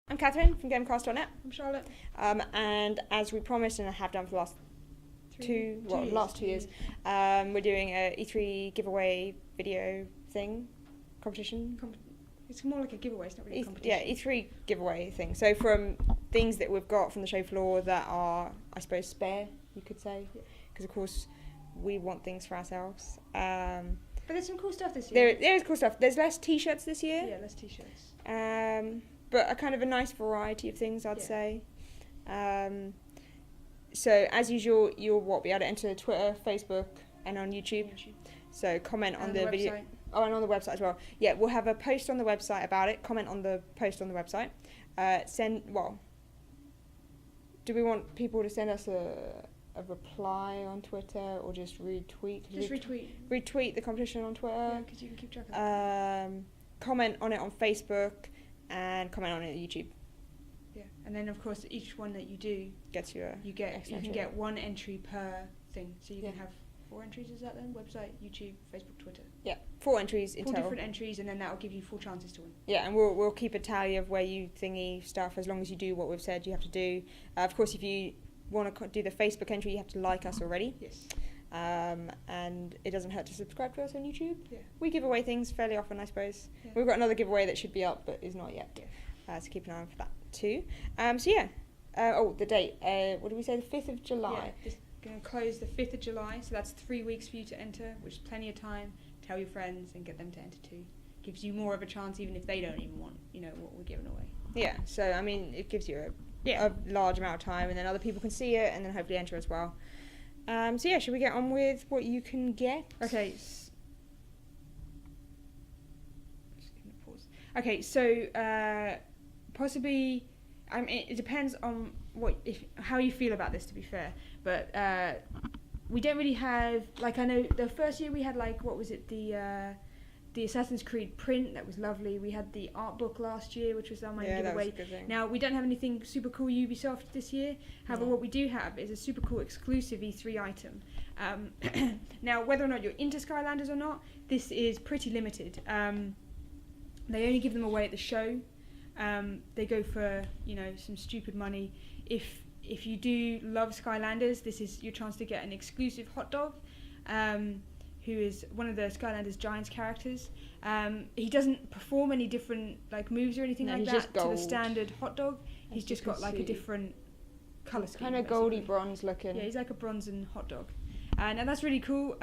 I'm Catherine from Gamecast.net. I'm Charlotte. And as we promised, and I have done for the last two years, we're doing a E3 giveaway video thing, competition. It's more like a giveaway, it's not really a competition. Yeah, E3 giveaway thing. So from things that we've got from the show floor that are, I suppose, spare, you could say. Because, of course, we want things for ourselves. But there's some cool stuff this year. There is cool stuff. There's less T-shirts this year. Yeah, less T-shirts. But a kind of a nice variety of things, I'd say. So as usual, you'll be able to enter Twitter, Facebook, and on YouTube. So comment on the video. Oh, and on the website as well. Yeah, we'll have a post on the website about it. Comment on the post on the website. Do we want people to send us a reply on Twitter or just retweet? Just retweet. Retweet the competition on Twitter. Yeah, because you can keep track of it. Comment on it on Facebook. And comment on it on YouTube. Yeah, and then of course each one that you do gets you you can get one entry per thing. So you can have 4 entries. Is that then? Website, YouTube, Facebook, Twitter. Yeah, 4 entries in total. 4 different entries, and then that will give you 4 chances to win. Yeah, and we'll keep a tally of where you thingy stuff as long as you do what we've said you have to do. Of course, if you want to do the Facebook entry, you have to like us already. Yes. And it doesn't hurt to subscribe to us on YouTube. Yeah. We give away things fairly often, I suppose. Yeah. We've got another giveaway that should be up but is not yet. Yeah. So keep an eye on for that too. The date. What did we say? The 5th of July. Yeah, it's going to close the 5th of July, so that's 3 weeks for you to enter, which is plenty of time. Tell your friends and get them to enter too. Gives you more of a chance even if they don't even want, what we're giving away. Yeah, so I mean, it gives you a large amount of time, and then other people can see it and then hopefully enter as well. Should we get on with what you can get? Okay. Just giving a pause. Okay, so possibly, I mean, it depends on how you feel about this. To be fair, but we don't really have, like, I know the first year we had, like, what was it, the Assassin's Creed print, that was lovely. We had the art book last year, which was our main giveaway. That was a good thing. Now, we don't have anything super cool Ubisoft this year. However, what we do have is a super cool exclusive E3 item. Now, whether or not you're into Skylanders or not, this is pretty limited. They only give them away at the show. They go for, some stupid money. If you do love Skylanders, this is your chance to get an exclusive hot dog. Who is one of the Skylanders Giants characters. He doesn't perform any different moves or anything like that to the standard hot dog. He's just got a different colour scheme. Kind of goldy bronze looking. Yeah, he's like a bronze and hot dog. And that's really cool.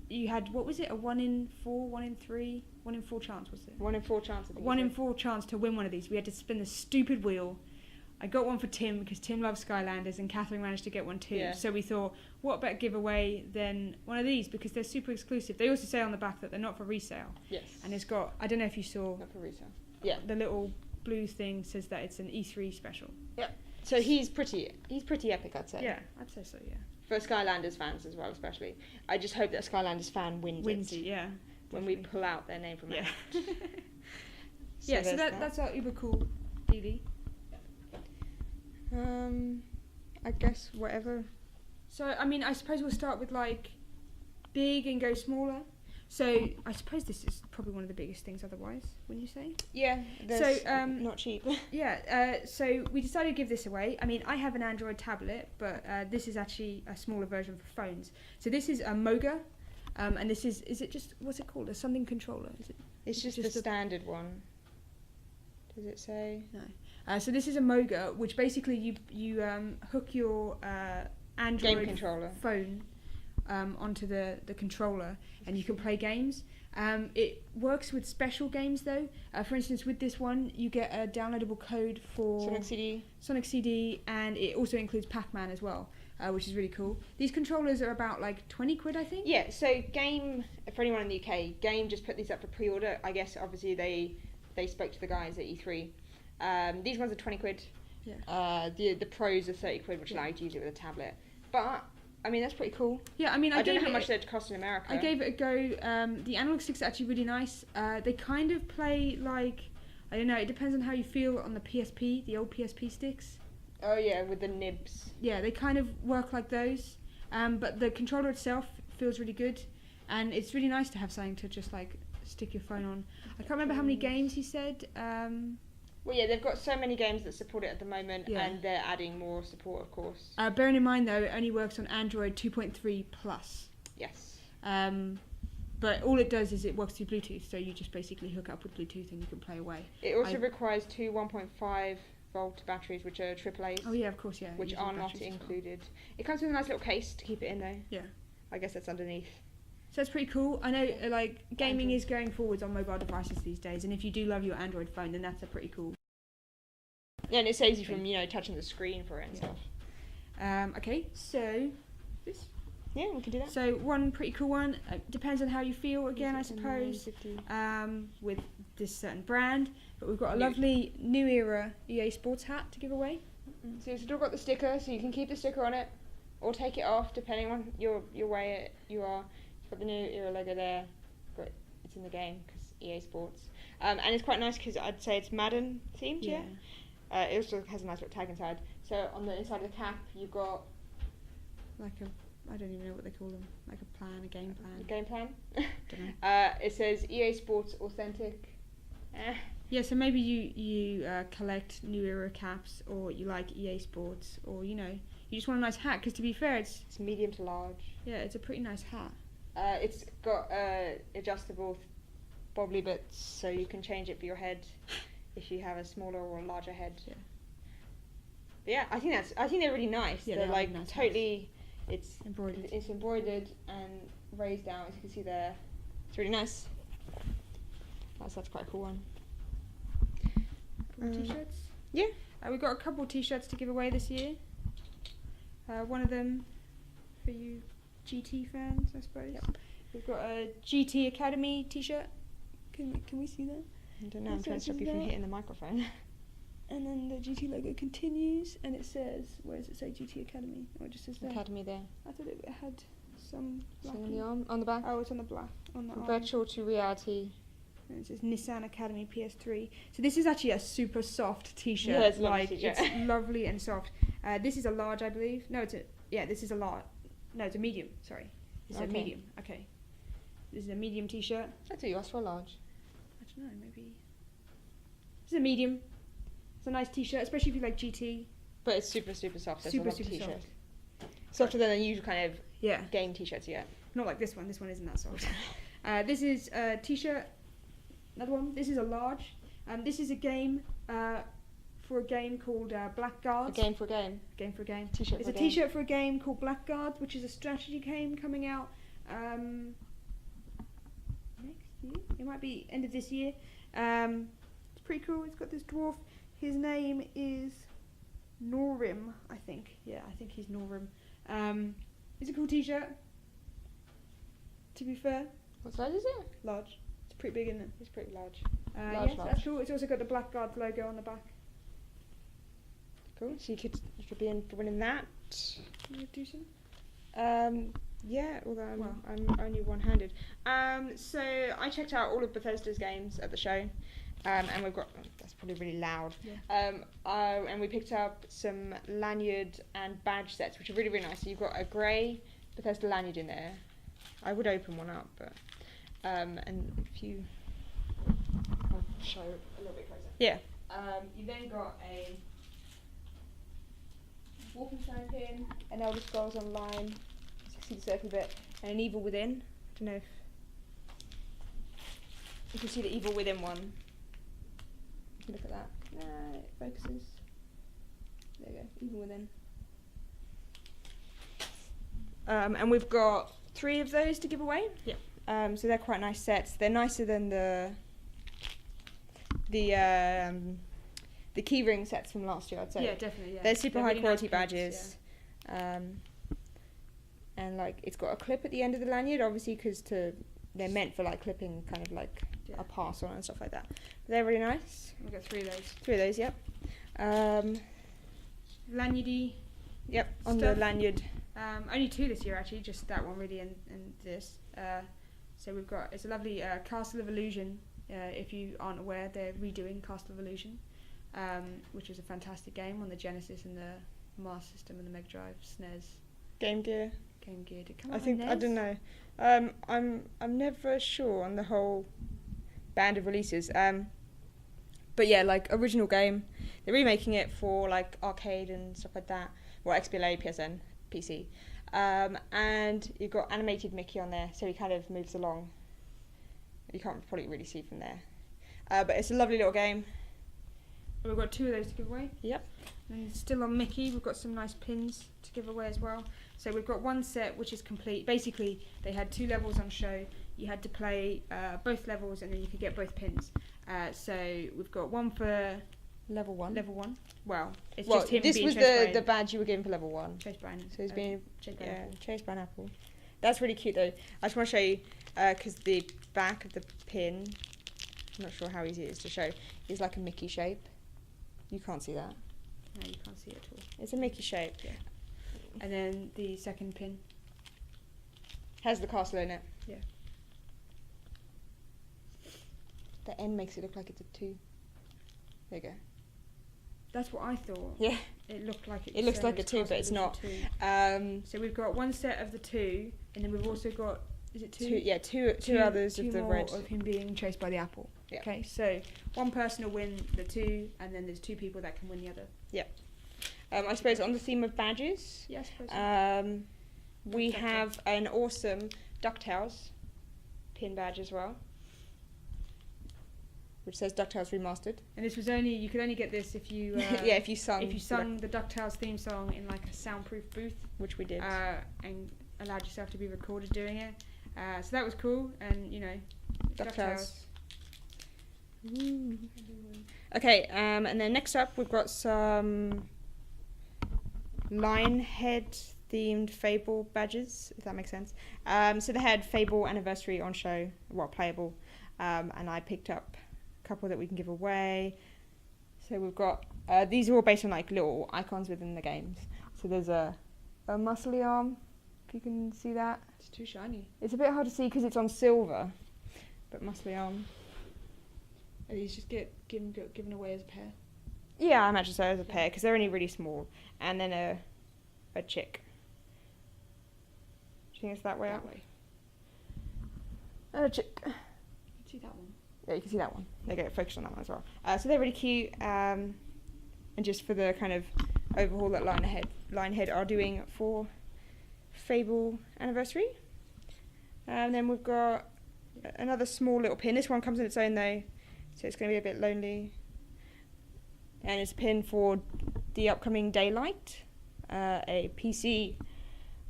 You had, what was it, a 1 in 4, 1 in 3, 1 in 4 chance, was it? 1 in 4 chance. 1 in 4 chance to win one of these. We had to spin the stupid wheel. I got one for Tim because Tim loves Skylanders and Catherine managed to get one too. Yeah. So we thought, what better giveaway than one of these, because they're super exclusive. They also say on the back that they're not for resale. Yes. And it's got, I don't know if you saw. Not for resale. Yeah. The little blue thing says that it's an E3 special. Yeah. So he's pretty epic, I'd say. Yeah, I'd say so, yeah. For Skylanders fans as well, especially. I just hope that a Skylanders fan wins it. Yeah. When we pull out their name from it. So that's our uber cool DD. I guess whatever. So, I mean, I suppose we'll start with, big and go smaller. So, I suppose this is probably one of the biggest things otherwise, wouldn't you say? Yeah, not cheap. Yeah, so we decided to give this away. I mean, I have an Android tablet, but this is actually a smaller version for phones. So this is a MOGA, and this is it just, what's it called, a something controller? Is it? It's just the standard one. Does it say? No. So this is a MOGA, which basically you hook your Android game controller phone onto the controller, and you can play games. It works with special games though. For instance, with this one, you get a downloadable code for Sonic CD, and it also includes Pac-Man as well, which is really cool. These controllers are about £20, I think. Yeah. So Game, for anyone in the UK, Game just put these up for pre-order. I guess obviously they spoke to the guys at E3. These ones are £20. Yeah. The pros are £30, which allow you to use it with a tablet. But I mean, that's pretty cool. Yeah, I mean, I don't know how much they'd cost in America. I gave it a go. The analog sticks are actually really nice. They kind of play I don't know. It depends on how you feel on the PSP, the old PSP sticks. Oh yeah, with the nibs. Yeah, they kind of work like those. But the controller itself feels really good, and it's really nice to have something to just stick your phone on. I can't remember how many games he said. Well, yeah, they've got so many games that support it at the moment, and they're adding more support, of course. Bearing in mind, though, it only works on Android 2.3 plus. Yes. But all it does is it works through Bluetooth, so you just basically hook up with Bluetooth and you can play away. It also requires two 1.5 volt batteries, which are AAA's. Oh yeah, of course, yeah. Which are not included. It comes with a nice little case to keep it in, though. Yeah. I guess that's underneath. So that's pretty cool. I know, like, gaming is going forwards on mobile devices these days, and if you do love your Android phone, then that's a pretty cool. Yeah, and it saves you from, touching the screen for it and stuff. Okay, so this. Yeah, we can do that. So one pretty cool one, depends on how you feel again, I suppose, with this certain brand. But we've got a lovely new era EA Sports hat to give away. So you've still got the sticker, so you can keep the sticker on it, or take it off depending on your way you are. It's got the new era logo there, but it's in the game because EA Sports. And it's quite nice because I'd say it's Madden themed, yeah. It also has a nice little tag inside. So on the inside of the cap, you've got like a, I don't even know what they call them, like a plan, a game plan. A game plan? Don't know. It says EA Sports Authentic. Yeah, so maybe you collect new era caps, or you like EA Sports, or you just want a nice hat. Because to be fair, it's medium to large. Yeah, it's a pretty nice hat. It's got adjustable bobbly bits, so you can change it for your head if you have a smaller or a larger head. Yeah. But yeah, I think they're really nice. Yeah, they're like really nice totally. It's embroidered. It's embroidered and raised down, as you can see there. It's really nice. That's quite a cool one. T-shirts? Yeah. We've got a couple T-shirts to give away this year. One of them for you GT fans, I suppose. Yep. We've got a GT Academy T-shirt. Can we see that? I don't know. I'm trying to stop you from hitting the microphone. And then the GT logo continues, and it says, where does it say GT Academy? Or it just says there. Academy there. I thought it had some black on the arm, on the back. Oh, it's on the black, on the arm. Virtual to reality. And it says Nissan Academy PS3. So this is actually a super soft T-shirt. Yeah, it's lovely It's lovely and soft. This is a large, I believe. No, this is a large. No, it's a medium. Sorry, it's a medium. Okay, this is a medium T-shirt. I thought you asked for a large. I don't know, maybe. This is a medium. It's a nice T-shirt, especially if you like GT. But it's super, super soft. So super soft. Softer than the usual kind of game T-shirts, yeah. Not like this one. This one isn't that soft. This is a T-shirt. Another one. This is a large. This is a game for a game called Blackguards. A game for a game. Game for a game. T-shirt. It's a T-shirt for a game called Blackguards, which is a strategy game coming out next year. It might be end of this year. It's pretty cool. It's got this dwarf. His name is Norim, I think. Yeah, I think he's Norim. It's a cool T-shirt. To be fair. What size is it? Large. It's pretty big, isn't it? It's pretty large. Large. That's cool. It's also got the Blackguards logo on the back. Cool. So you could be in for winning that. You do some? Yeah, although I'm only one-handed. So I checked out all of Bethesda's games at the show. And we've got, that's probably really loud. Yeah. And we picked up some lanyard and badge sets, which are really, really nice. So you've got a grey Bethesda lanyard in there. I would open one up, but and if you, I'll show a little bit closer. Yeah. You then got a Wolfenstein pin, an Elder Scrolls Online, as you can see the circle bit, and an Evil Within. I don't know if you can see the Evil Within one. Look at that. It focuses. There you go. Even Within. And we've got 3 of those to give away. Yeah. So they're quite nice sets. They're nicer than the keyring sets from last year, I'd say. Yeah, definitely. Yeah. They're super high really quality nice badges. Yeah. And like it's got a clip at the end of the lanyard, obviously, because they're meant for like clipping, kind of like a pass on and stuff like that. But they're really nice. We've got 3 of those. 3 of those, yep. Lanyardy. Yep, on the lanyard. Only 2 this year actually, just that one really and this. So we've got, it's a lovely Castle of Illusion. If you aren't aware, they're redoing Castle of Illusion, which was a fantastic game on the Genesis and the Master System and the Mega Drive, SNES. Game Gear. Did it come out I think, on I NES? don't know. I'm never sure on the whole band of releases. But yeah, like original game. They're remaking it for like arcade and stuff like that. Well, XBLA, PSN, PC. And you've got animated Mickey on there, so he kind of moves along. You can't probably really see from there. But it's a lovely little game. We've got 2 of those to give away. Yep. And still on Mickey, we've got some nice pins to give away as well. So we've got one set which is complete. Basically, they had 2 levels on show. You had to play both levels and then you could get both pins. So we've got one for level 1. Level 1. Well, it's Well, just him this being was chased by the badge you were given for level 1. chased by an So he's being chased by an apple. chased by an apple. That's really cute though. I just want to show you because the back of the pin, I'm not sure how easy it is to show, is like a Mickey shape. You can't see that. No, you can't see it at all. It's a Mickey shape. Yeah. And then the second pin has the castle in it. Yeah. The N makes it look like it's a 2. There you go. That's what I thought. Yeah. It looked like It looks like a 2, but it's not. So we've got one set of the 2, and then we've also got, is it 2? Two others 2 of the more red. of him being chased by the apple. Yeah. Okay, so one person will win the 2, and then there's 2 people that can win the other. I suppose on the theme of badges, Yeah, I suppose. we have an awesome DuckTales pin badge as well, which says DuckTales Remastered. And this was you could only get this if you yeah, if you sung the DuckTales theme song in like a soundproof booth, which we did, and allowed yourself to be recorded doing it. So that was cool, and you know, DuckTales. Okay, and then next up we've got some Lionhead themed Fable badges, if that makes sense. So they had Fable Anniversary on show, well, playable, and I picked up a couple that we can give away. So we've got, these are all based on like little icons within the games. So there's a muscly arm, if you can see that. It's too shiny. It's a bit hard to see because it's on silver, but muscly arm. And these just get given away as a pair. Yeah, I imagine so, as a pair, because they're only really small. And then a chick. Do you think it's that way? That way. And a chick. You can see that one. Yeah, you can see that one. They get focused on that one as well. So they're really cute. And just for the kind of overhaul that Lionhead are doing for Fable Anniversary. And then we've got another small little pin. This one comes in its own though, so it's going to be a bit lonely. And it's a pin for the upcoming Daylight, a PC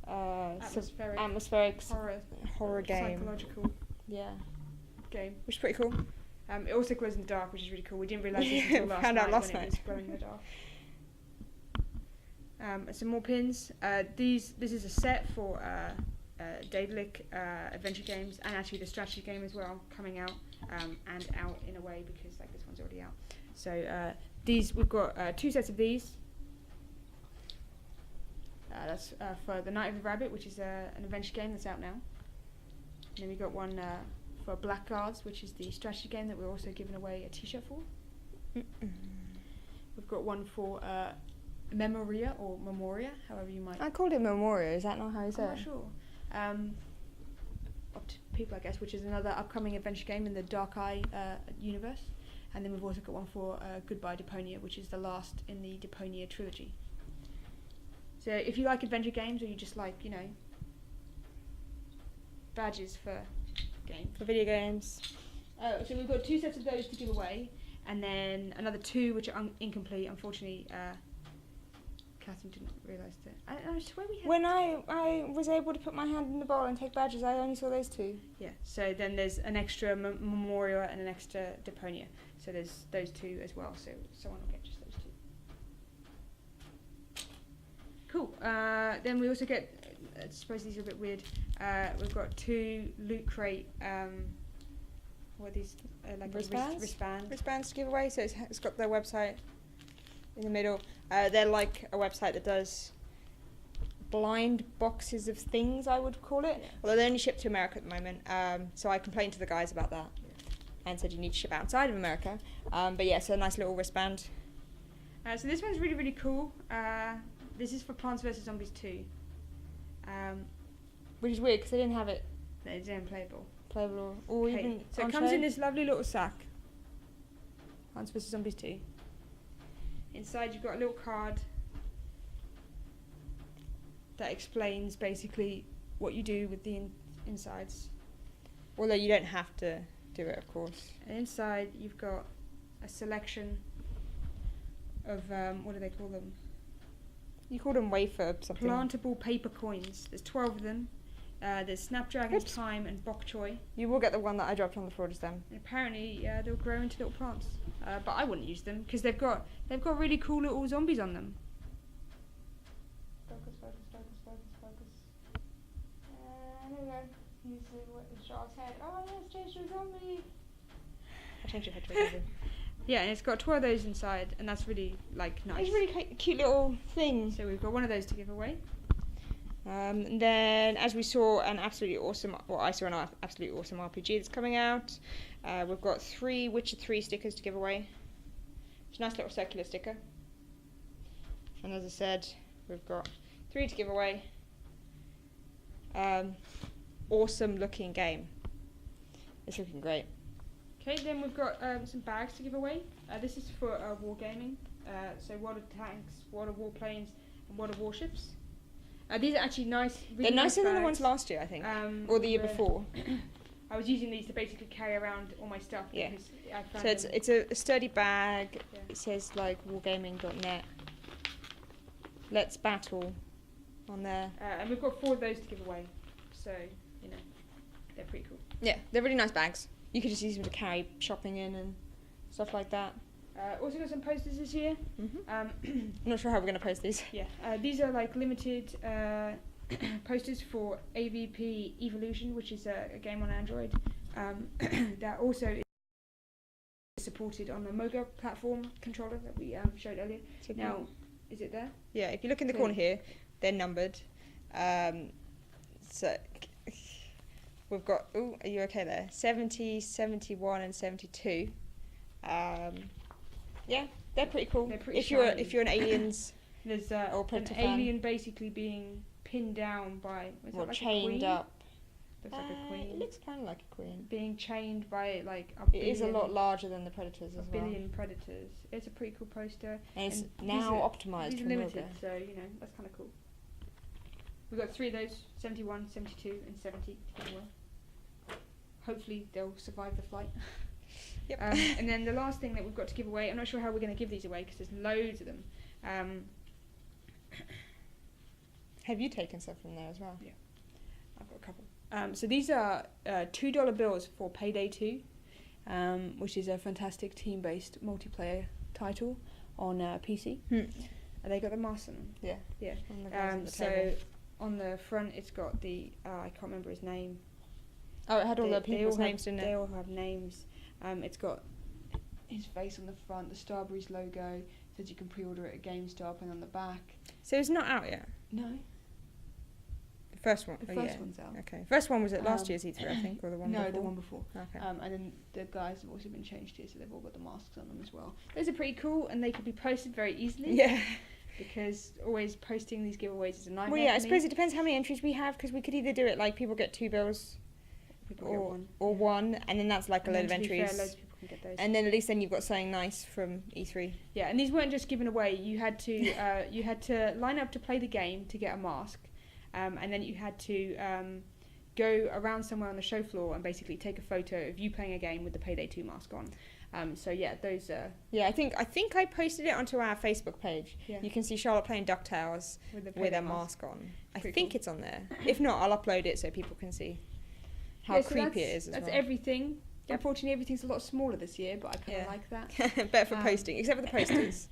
atmospheric horror game. Psychological game. Which is pretty cool. It also glows in the dark, which is really cool. We didn't realise this until last night when it was glowing in the dark. Some more pins. This is a set for Daedalic adventure games, and actually the strategy game as well, coming out and out in a way because like this one's already out. So these we've got 2 sets of these. That's for the Night of the Rabbit, which is an adventure game that's out now. And then we've got one for Blackguards, which is the strategy game that we're also giving away a t-shirt for. We've got one for Memoria, or Memoria, however you might. I called it Memoria, is that not how you say it? I'm not sure. Up to people, I guess, which is another upcoming adventure game in the Dark Eye universe. And then we've also got one for Goodbye Deponia, which is the last in the Deponia trilogy. So if you like adventure games, or you just like, you know, badges for games. For video games. So we've got 2 sets of those to give away, and then another 2 which are incomplete. Unfortunately, Catherine didn't realise that. I swear we had. When I was able to put my hand in the bowl and take badges, I only saw those 2. Yeah. So then there's an extra Memoria and an extra Deponia. So there's those 2 as well. So someone will get just those 2. Cool. Then we also get. I suppose these are a bit weird. We've got 2 Loot Crate. What are these? Like wristbands? Wristbands. Wristbands to give away. So it's got their website in the middle. They're like a website that does blind boxes of things, I would call it. Yeah. Although they only ship to America at the moment. So I complained to the guys about that and said you need to ship outside of America. But yeah, so a nice little wristband. So this one's really, really cool. This is for Plants vs. Zombies 2. Which is weird because they didn't have it No, it's playable. playable or even So on it comes show. in this lovely little sack. Plants vs Zombies 2. Inside you've got a little card that explains basically what you do with the insides. Although you don't have to do it, of course. And inside you've got a selection of, what do they call them? You call them wafer something. Plantable paper coins. There's 12 of them. There's Snapdragon's Time and Bok Choy. You will get the one that I dropped on the floor just then. And apparently they'll grow into little plants. But I wouldn't use them because they've got really cool little zombies on them. Focus. There we go. Use the shark's head. Oh, let's change to a zombie. I changed your head to a zombie. Yeah, and it's got 12 of those inside, and that's really nice. It's really cute little thing. So we've got one of those to give away. And then, as we saw, I saw an absolutely awesome RPG that's coming out. We've got 3 Witcher 3 stickers to give away. It's a nice little circular sticker. And as I said, we've got 3 to give away. Awesome looking game. It's looking great. Okay, then we've got some bags to give away. This is for Wargaming. So World of Tanks, World of Warplanes, and World of Warships. These are actually nice. Really They're nicer than the bags. ones last year, I think, or the year before. I was using these to basically carry around all my stuff. Yeah. Because I found So it's a sturdy bag. Yeah. It says like wargaming.net. Let's battle on there. and we've got 4 of those to give away. So they're pretty cool. Yeah, they're really nice bags. You could just use them to carry shopping in and stuff like that. Also got some posters this year. I'm not sure how we're going to post these. Yeah, these are like limited posters for AVP Evolution, which is a game on Android. That also is supported on the MOGA platform controller that we showed earlier. So now, is it there? Yeah, if you look in the corner here, they're numbered. So we've got, are you okay there? 70, 71 and 72. Yeah, they're pretty cool. They're pretty if you're an Aliens There's or an Predator alien fan. basically being pinned down by Or like chained up. Looks like a queen. It looks kind of like a queen. Being chained by like a It billion, is a lot larger than the Predators a as well. billion predators. It's a pretty cool poster. And it's And now these are- optimised These for are limited, MOGA. so that's kind of cool. We've got 3 of those: 71, 72, and 70. To give away. Hopefully they'll survive the flight. Yep. And then the last thing that we've got to give away, I'm not sure how we're going to give these away because there's loads of them. Have you taken stuff from there as well? Yeah, I've got a couple. So these are $2 bills for Payday 2, which is a fantastic team-based multiplayer title on PC. And they got the masks on them. Yeah. Yeah. On the guys on the So table. on the front it's got the I can't remember his name. Oh, it had all the They people's all names, didn't They it? all have names. It's got his face on the front, the Starbreeze logo. Says you can pre-order it at GameStop, and on the back. So it's not out yet? No, The first one? the Oh, first yeah. one's out. Okay. First one was at last year's E3, I think, or the one No, before? the one before. Okay. And then the guys have also been changed here, so they've all got the masks on them as well. Those are pretty cool, and they could be posted very easily. Yeah. Because always posting these giveaways is a nightmare. Well, yeah, I for me. suppose it depends how many entries we have, because we could either do it like people get 2 bills People get one. or 1, and then that's like a And load of then to be entries. fair, loads of people can get those. And then at least then you've got something nice from E3. Yeah, and these weren't just given away. You had to line up to play the game to get a mask, and then you had to go around somewhere on the show floor and basically take a photo of you playing a game with the Payday 2 mask on. So yeah, those are Yeah, I think I posted it onto our Facebook page. Yeah. You can see Charlotte playing DuckTales with the with Payday a mask on. I Pretty think cool. it's on there. If not, I'll upload it so people can see how so creepy it is as that's well. everything. Yep. Unfortunately, everything's a lot smaller this year, but I kind of Yeah. like that. Better for Um, posting, except for the posters.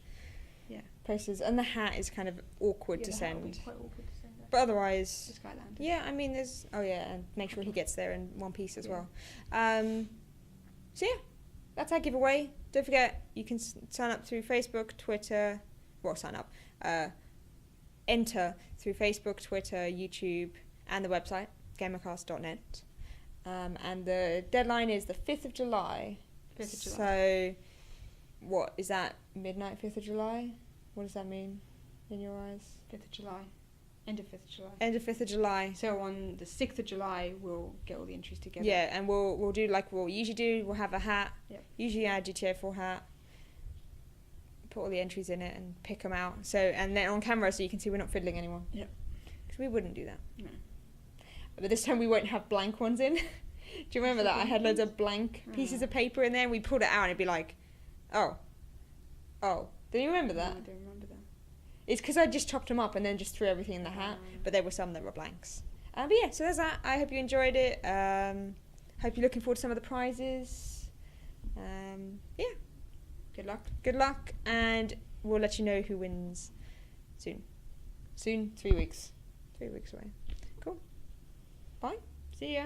Yeah. Posters. And the hat is kind of awkward to Yeah, the hat will be send. quite awkward to send out. But otherwise, To Skyland. yeah, I mean, there's... Oh, yeah, and make sure he gets there in one piece as Yeah. well. So, yeah, that's our giveaway. Don't forget, you can sign up through Facebook, Twitter... Well, sign up. Enter through Facebook, Twitter, YouTube, and the website, gamercast.net. And the deadline is the 5th of July. 5th of July. So, what, is that midnight 5th of July? What does that mean in your eyes? 5th of July. End of 5th of July. End of 5th of July. So on the 6th of July, we'll get all the entries together. Yeah, and we'll do like we'll usually do. We'll have a hat. Yep. Usually our GTA 4 hat. put all the entries in it and pick them out. So, and then on camera, so you can see we're not fiddling anymore. Yep. Because we wouldn't do that. No. But this time we won't have blank ones in. Do you remember that? I had loads of blank pieces of paper in there, and we pulled it out, and it'd be like, oh. Do you remember that? No, I don't remember that. It's because I just chopped them up and then just threw everything in the hat, but there were some that were blanks. But yeah, so there's that. I hope you enjoyed it. Hope you're looking forward to some of the prizes. Yeah. Good luck, and we'll let you know who wins soon. 3 weeks. 3 weeks away. Cool. Bye. See ya.